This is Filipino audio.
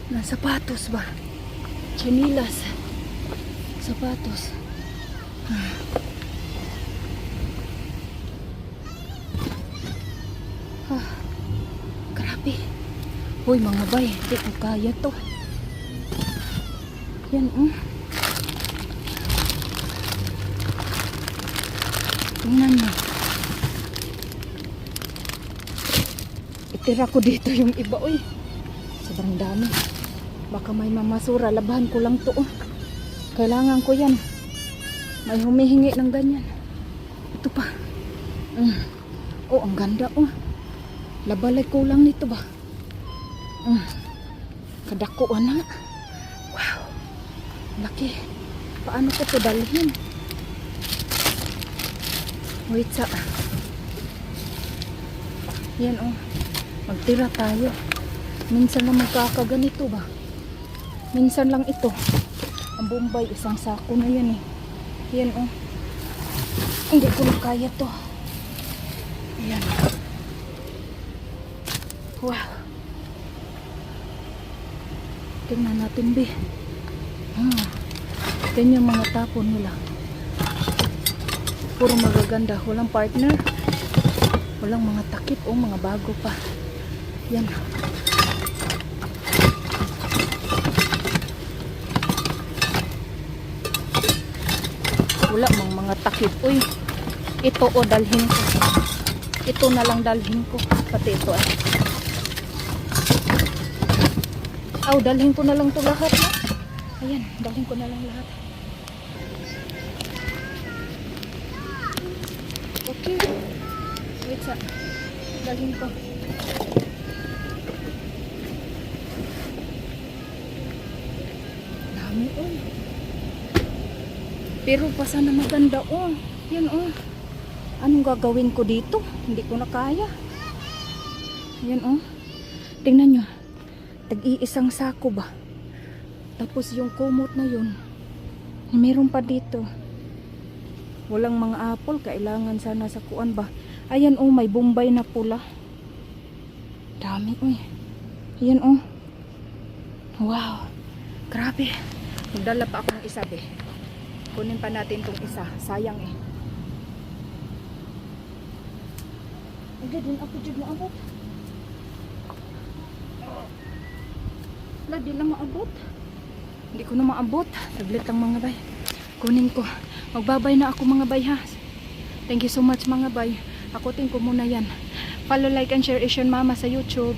Na sapatos ba? Chinilas. Sapatos. Grabe. Hoy mga bay, di ko kaya to. Yan Tingnan nyo. Itira ko dito yung iba, uy. Sobrang dami. Baka may mamasura. Labahan ko lang to, Kailangan ko yan. May humihingi ng ganyan. Ito pa. Ang ganda, Labalay ko lang nito ba? Kadako, na. Wow. Laki. Paano ko to dalhin? Wait sa. Yan, magtira tayo. Minsan lang magkakaganito ba? Minsan lang ito. Ang Bombay, isang sako na yan Yan, Hindi ko na kaya to. Yan. Wow. Tingnan natin, be. Ganyan yung mga tapon nila. Puro magaganda. Walang partner. Walang mga takip mga bago pa. Yan. Wala mga takip. Uy. Ito dalhin ko. Ito na lang dalhin ko. Pati ito dalhin ko na lang to lahat Ayan, dalhin ko na lang lahat. Okay. Wait sa. Dalhin ko. Dami Pero pa sana maganda Yan Anong gagawin ko dito? Hindi ko na kaya. Yan Tingnan nyo. Tag-iisang sako ba? Tapos yung kumot na yun. Meron pa dito. Walang mga apple. Kailangan sana sa kuan ba? Ayan may Bombay na pula. Dami Ayan Wow. Grabe. Magdala pa ako ng isa Kunin pa natin tong isa. Sayang Agad din ako dyan maabot. Di lang maabot. Hindi ko na maabot. Taglit lang mga bay. Kunin ko. Magbabay na ako mga bay Thank you so much mga bay. Akutin ko muna yan. Follow, like, and share Asian Mama sa YouTube.